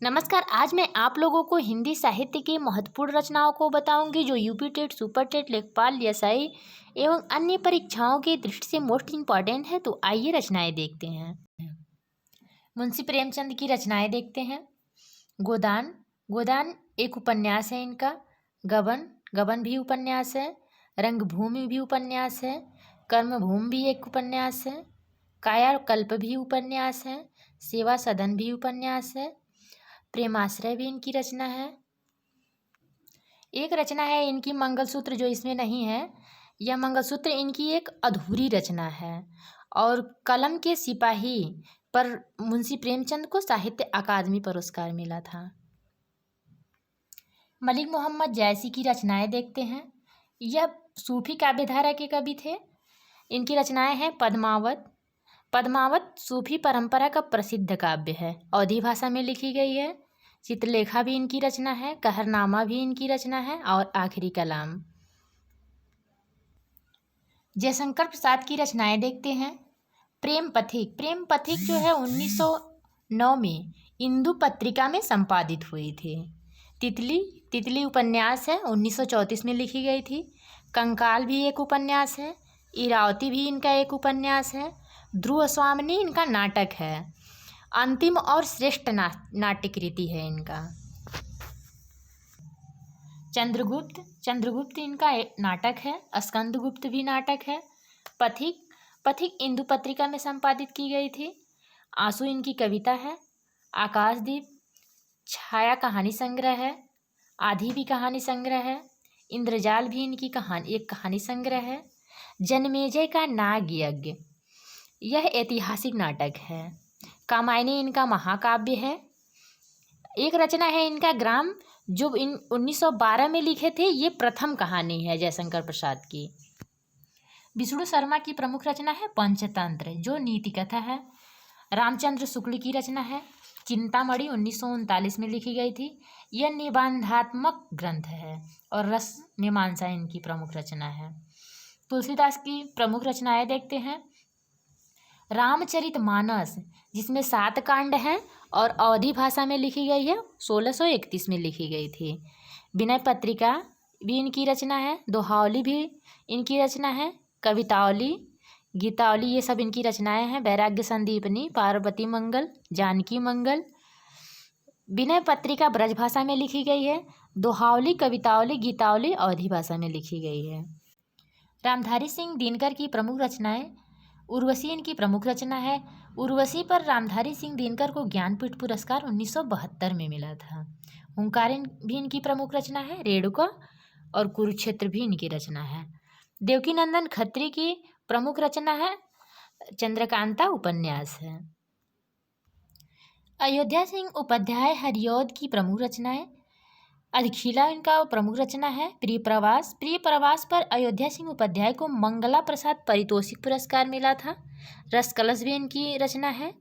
नमस्कार। आज मैं आप लोगों को हिंदी साहित्य की महत्वपूर्ण रचनाओं को बताऊंगी जो यूपी टेट, सुपर टेट, लेखपाल, एसआई एवं अन्य परीक्षाओं की दृष्टि से मोस्ट इम्पॉर्टेंट है। तो आइए रचनाएं देखते हैं। मुंशी प्रेमचंद की रचनाएं देखते हैं। गोदान गोदान एक उपन्यास है इनका। गबन गबन भी उपन्यास है। रंगभूमि भी उपन्यास है। कर्मभूमि भी एक उपन्यास है। कायाकल्प भी उपन्यास है। सेवा सदन भी उपन्यास है। प्रेमाश्रय भी इनकी रचना है। एक रचना है इनकी मंगलसूत्र, जो इसमें नहीं है। यह मंगलसूत्र इनकी एक अधूरी रचना है। और कलम के सिपाही पर मुंशी प्रेमचंद को साहित्य अकादमी पुरस्कार मिला था। मलिक मोहम्मद जैसी की रचनाएं देखते हैं। यह सूफी काव्यधारा के कवि थे। इनकी रचनाएं हैं पद्मावत। पद्मावत सूफी परंपरा का प्रसिद्ध काव्य है। अवधी भाषा में लिखी गई है। चित्रलेखा भी इनकी रचना है। कहरनामा भी इनकी रचना है। और आखिरी कलाम। जयशंकर प्रसाद की रचनाएं देखते हैं। प्रेम पथिक। प्रेम पथिक जो है 1909 में इंदु पत्रिका में संपादित हुई थी। तितली तितली उपन्यास है, 1934 में लिखी गई थी। कंकाल भी एक उपन्यास है। इरावती भी इनका एक उपन्यास है। ध्रुव स्वामिनी इनका नाटक है। अंतिम और श्रेष्ठ नाट्य कृति है इनका। चंद्रगुप्त चंद्रगुप्त इनका नाटक है। स्कंदगुप्त भी नाटक है। पथिक पथिक इंदु पत्रिका में संपादित की गई थी। आंसू इनकी कविता है। आकाशदीप छाया कहानी संग्रह है। आधी भी कहानी संग्रह है। इंद्रजाल भी इनकी कहानी संग्रह है। जनमेजय का नाग यज्ञ यह ऐतिहासिक नाटक है। कामायनी इनका महाकाव्य है। एक रचना है इनका ग्राम, जो 1912 में लिखे थे। ये प्रथम कहानी है जयशंकर प्रसाद की। विष्णु शर्मा की प्रमुख रचना है पंचतंत्र, जो नीति कथा है। रामचंद्र शुक्ल की रचना है चिंतामणि, 1939 में लिखी गई थी। यह निबंधात्मक ग्रंथ है। और रस मीमांसा इनकी प्रमुख रचना है। तुलसीदास की प्रमुख रचनाएं देखते हैं। रामचरितमानस, जिसमें 7 कांड हैं और अवधी भाषा में लिखी गई है, 1631 में लिखी गई थी। विनय पत्रिका भी इनकी रचना है। दोहावली भी इनकी रचना है। कवितावली, गीतावली, ये सब इनकी रचनाएं हैं। वैराग्य संदीपनी, पार्वती मंगल, जानकी मंगल। विनय पत्रिका ब्रज भाषा में लिखी गई है। दोहावली, कवितावली, गीतावली अवधी भाषा में लिखी गई है। रामधारी सिंह दिनकर की प्रमुख रचनाएं। उर्वशी इनकी प्रमुख रचना है। उर्वशी पर रामधारी सिंह दिनकर को ज्ञानपीठ पुरस्कार 1972 में मिला था। हुंकार भी इनकी प्रमुख रचना है। रेणुका और कुरुक्षेत्र भी इनकी रचना है। देवकीनंदन खत्री की प्रमुख रचना है चंद्रकांता उपन्यास है। अयोध्या सिंह उपाध्याय हरिऔध की प्रमुख रचनाएं। अधिखिला इनका प्रमुख रचना है। प्रिय प्रवास पर अयोध्या सिंह उपाध्याय को मंगला प्रसाद पारितोषिक पुरस्कार मिला था। रस कलश भी इनकी रचना है।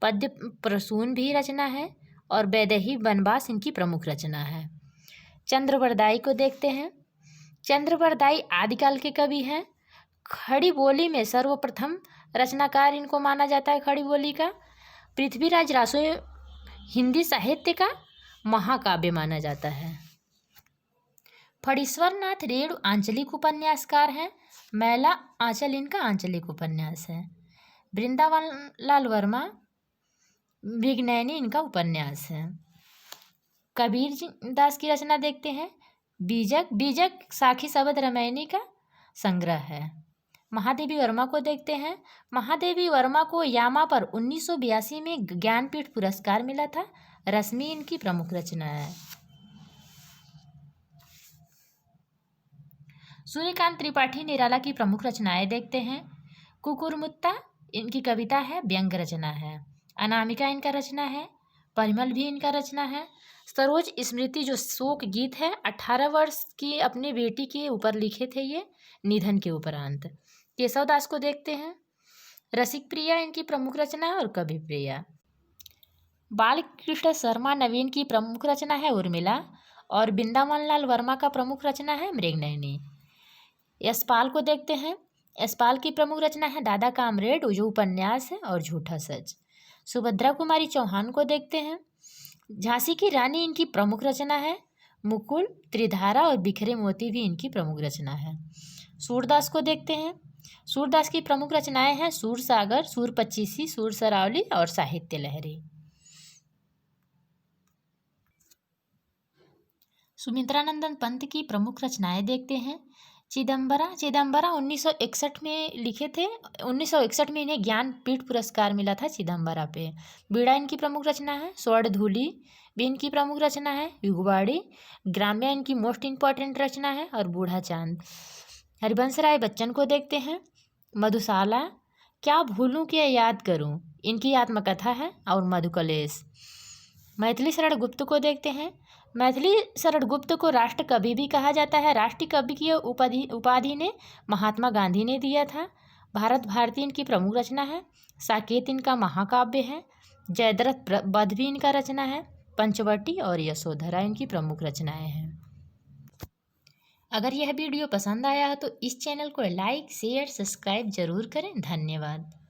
पद्य प्रसून भी रचना है। और वैदेही वनवास इनकी प्रमुख रचना है। चंद्रवरदाई को देखते हैं। चंद्रवरदाई आदिकाल के कवि हैं। खड़ी बोली में सर्वप्रथम रचनाकार इनको माना जाता है। खड़ी बोली का पृथ्वीराज रासो हिंदी साहित्य का महाकाव्य माना जाता है। फणीश्वर नाथ रेणु आंचलिक उपन्यासकार हैं। मैला आंचल इनका आंचलिक उपन्यास है। वृंदावन लाल वर्मा मृगनयनी इनका उपन्यास है। कबीर दास की रचना देखते हैं। बीजक साखी शबद रामायणी का संग्रह है। महादेवी वर्मा को देखते हैं। महादेवी वर्मा को यामा पर 1982 में ज्ञानपीठ पुरस्कार मिला था। रश्मि इनकी प्रमुख रचना है। सूर्यकांत त्रिपाठी निराला की प्रमुख रचनाएं देखते हैं। कुकुरमुत्ता इनकी कविता है, व्यंग रचना है। अनामिका इनका रचना है। परिमल भी इनका रचना है। सरोज स्मृति जो शोक गीत है, 18 वर्ष की अपनी बेटी के ऊपर लिखे थे ये, निधन के उपरांत। केशवदास को देखते हैं। रसिक प्रिया इनकी प्रमुख रचना है। और कवि प्रिया। बालकृष्ण शर्मा नवीन की प्रमुख रचना है उर्मिला। और वृंदावन लाल वर्मा का प्रमुख रचना है मृगनयनी। यशपाल को देखते हैं। यशपाल की प्रमुख रचना है दादा कामरेड, जो उपन्यास है, और झूठा सच। सुभद्रा कुमारी चौहान को देखते हैं। झांसी की रानी इनकी प्रमुख रचना है। मुकुल, त्रिधारा और बिखरे मोती भी इनकी प्रमुख रचना है। सूरदास को देखते हैं। सूरदास की प्रमुख रचनाएं हैं सूर सागर, सूर पचीसी, सूर सरावली और साहित्य लहरी। सुमित्रानंदन पंत की प्रमुख रचनाएं देखते हैं। चिदम्बरा 1961 में लिखे थे। 1961 में इन्हें ज्ञानपीठ पुरस्कार मिला था चिदम्बरा पे। बीड़ा इनकी प्रमुख रचना है। स्वर्णधूली भी इनकी प्रमुख रचना है। युगवाड़ी, ग्राम्या इनकी मोस्ट इम्पॉर्टेंट रचना है। और बूढ़ा चांद। हरिवंश राय बच्चन को देखते हैं। मधुशाला, क्या भूलूं क्या याद करूं इनकी आत्मकथा है। और मधुकलेश। मैथिली शरण गुप्त को देखते हैं। मैथिली शरण गुप्त को राष्ट्र कवि भी कहा जाता है। राष्ट्रीय कवि की उपाधि ने महात्मा गांधी ने दिया था। भारत भारती इनकी प्रमुख रचना है। साकेत इनका महाकाव्य है। जयद्रथ वध भी इनका रचना है। पंचवटी और यशोधरा इनकी प्रमुख रचनाएं हैं। अगर यह वीडियो पसंद आया हो तो इस चैनल को लाइक, शेयर, सब्सक्राइब जरूर करें। धन्यवाद।